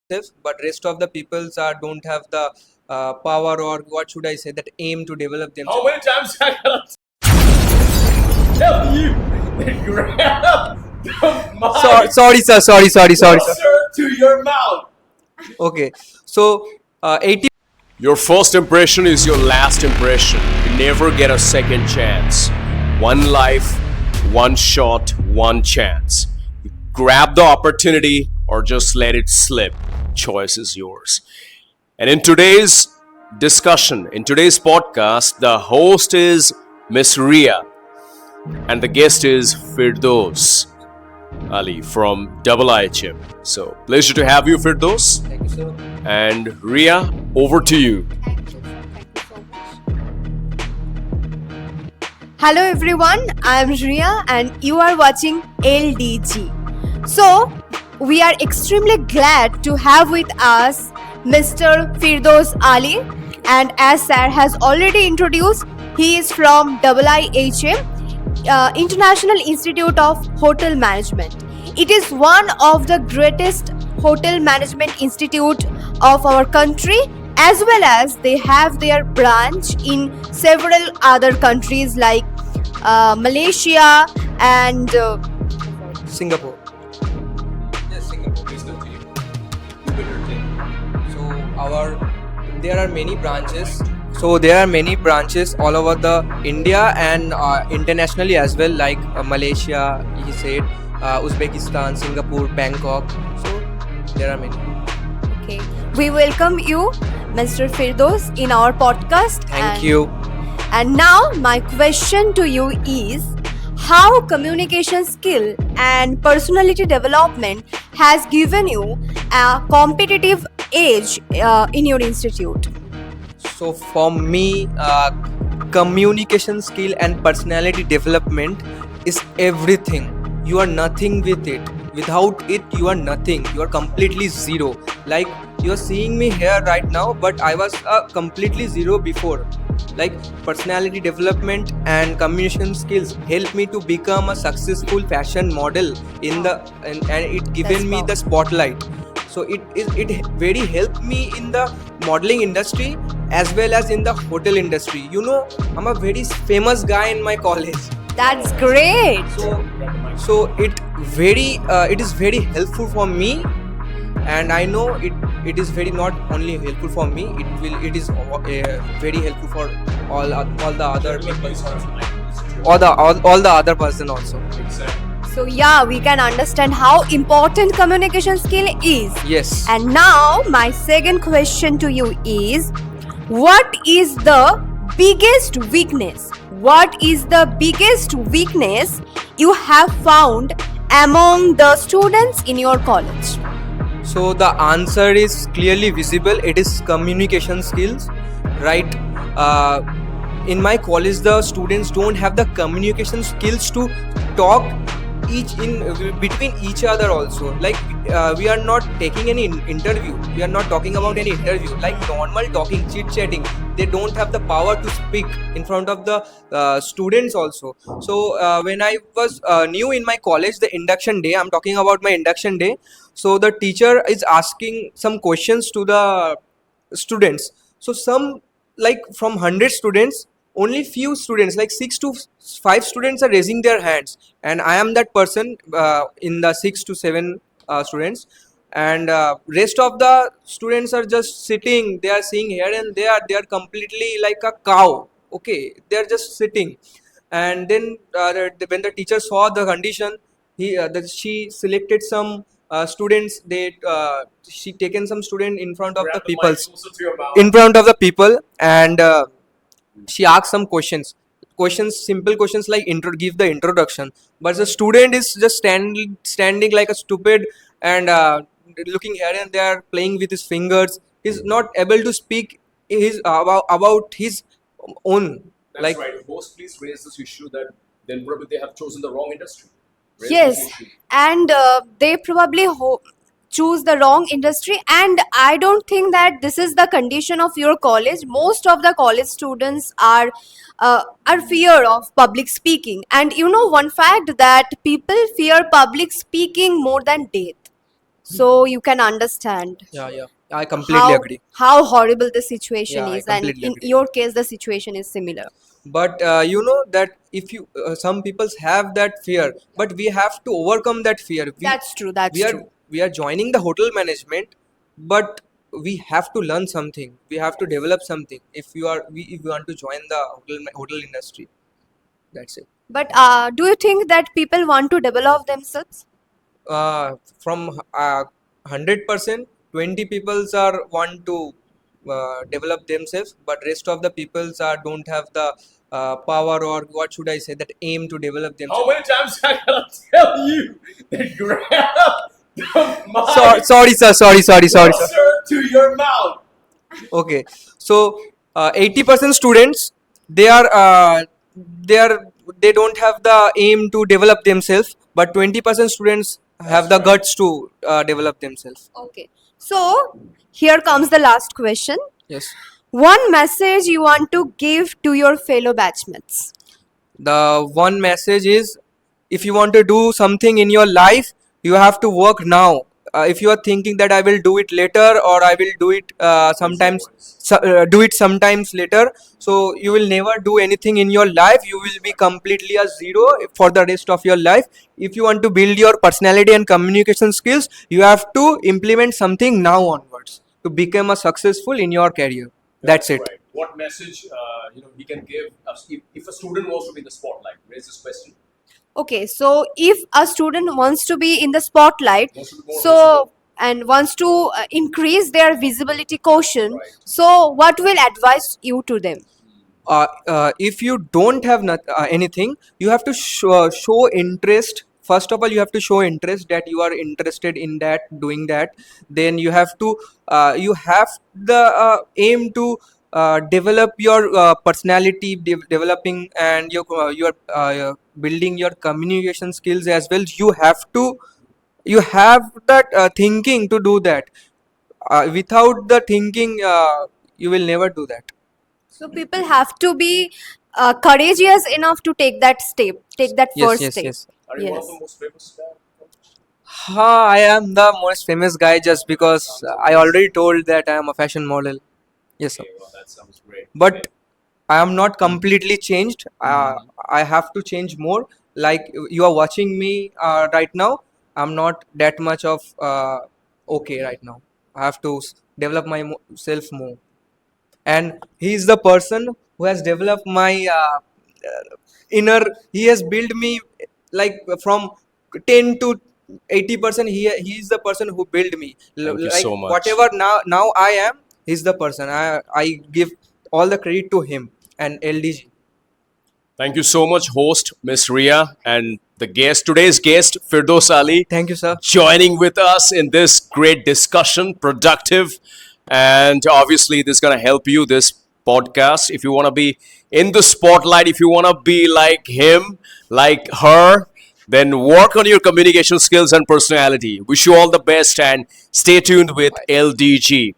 but rest of the peoples don't have the power, or what should I say, that aim to develop How themselves. many times I gotta tell you that you have the mic Sorry, sir. Sorry, sir. closer to your mouth? Okay, so 80. Your first impression is your last impression. You never get a second chance. One life, one shot, one chance. You grab the opportunity or just let it slip. Choice is yours. And in today's discussion, in today's podcast, the host is Miss Ria and the guest is Firdos Ali from IIHM. So, pleasure to have you, Firdos. Thank you, sir. And Ria, over to you. Thank you. Thank you so much. Hello everyone, I am Ria and you are watching LDG. So, we are extremely glad to have with us Mr. Firdos Ali, and as Sir has already introduced, he is from IIHM, International Institute of Hotel Management. It is one of the greatest hotel management institute of our country, as well as they have their branch in several other countries like Malaysia and Singapore. Yes, Singapore. Please continue. You better take. So there are many branches. So there are many branches all over the India and internationally as well, like Malaysia, he said, Uzbekistan, Singapore, Bangkok. So there are many. okay, we welcome you, Mr. Firdos, in our podcast. Thank you. And now my question to you is, how communication skill and personality development has given you a competitive edge in your institute? So for me, communication skill and personality development is everything. You are nothing with it. Without it, you are nothing. You are completely zero. Like, you are seeing me here right now, but I was completely zero before. Like, personality development and communication skills help me to become a successful fashion model in the and it given me the spotlight. So it very helped me in the modeling industry as well as in the hotel industry. I'm a very famous guy in my college. That's great. So it is very helpful for me, and I know it is very not only helpful for me, it is very helpful for all the other people, all the other person also. So yeah, we can understand how important communication skill is. Yes. And now my second question to you is, what is the biggest weakness? What is the biggest weakness you have found among the students in your college? So the answer is clearly visible. It is communication skills, right? In my college, the students don't have the communication skills to talk between each other also. Like, we are not taking any interview. We are not talking about any interview. Like normal talking, chit chatting. They don't have the power to speak in front of the students also. So when I was new in my college, the induction day, I'm talking about my induction day. So the teacher is asking some questions to the students. So some, like from 100 students, only few students, like 6 to 5 students are raising their hands, and I am that person in the 6 to 7 students, and rest of the students are just sitting. They are seeing here and there. They are completely like a cow. Okay, they are just sitting. And then when the teacher saw the condition, she selected some students. She taken some student in front of the people, in front of the people, and she asked some questions, simple questions like give the introduction, but the student is just standing like a stupid, and looking here and there, playing with his fingers. He's not able to speak his about his own. That's like right. Host, please raise this issue that then probably they have chosen the wrong industry. Raise Yes, this issue. and they probably choose the wrong industry, and I don't think that this is the condition of your college. Most of the college students are fear of public speaking, and you know one fact, that people fear public speaking more than death. So you can understand Yeah. I completely agree. how horrible the situation Yeah, I is, and completely in agree. your case the situation is similar. But you know that if you some people have that fear, but we have to overcome that fear. That's true, that's we are true. we are joining the hotel management, but we have to learn something. We have to develop something. If you want to join the hotel industry, that's it. But do you think that people want to develop themselves? From 100%, 20 peoples are want to develop themselves, but rest of the peoples are don't have the power, or what should I say, that aim to develop How themselves. many times I gotta tell you that grab the mic Sorry, sir. Sorry, sir. closer to your mouth? Okay, so 80% students, they are they are they don't have the aim to develop themselves, but 20% students have the guts to develop themselves. Okay, so here comes the last question. Yes. One message you want to give to your fellow batchmates? The one message is, if you want to do something in your life, you have to work now. If you are thinking that I will do it later, or I will do it do it sometimes later, so you will never do anything in your life. You will be completely a zero for the rest of your life. If you want to build your personality and communication skills, you have to implement something now onwards to become a successful in your career. That's it. Right. What message he can give us if a student wants to be in the spotlight? Raise this question. Okay, so if a student wants to be in the spotlight, Wants to be more so visible. and wants to increase their visibility quotient, Right. so what will advise you to them? If you don't have anything, you have to show interest. First of all, you have to show interest that you are interested in that, doing that. Then you have to you have the aim to develop your personality, developing, and your building your communication skills as well. You have that thinking to do that. Without the thinking, you will never do that. So people have to be courageous enough to take that step, take that Yes, first yes, step. yes. Are you one of Yes. the most famous guys? I am the most famous guy just because I already told that I am a fashion model. Yes, sir. Okay, well, that sounds great. But I am not completely changed. I have to change more. Like you are watching me right now, I'm not that much of okay right now. I have to develop myself more. And he is the person who has developed my inner. He has built me like from 10 to 80%. He is the person who built me. Thank you Like so much. whatever now I am, he's the person. I give all the credit to him and LDG. Thank you so much, host Miss Ria, and today's guest Firdos Ali, Thank you, sir. joining with us in this great discussion, productive, and obviously this is gonna help you. This podcast, if you want to be in the spotlight, if you want to be like him, like her, then work on your communication skills and personality. Wish you all the best and stay tuned with LDG.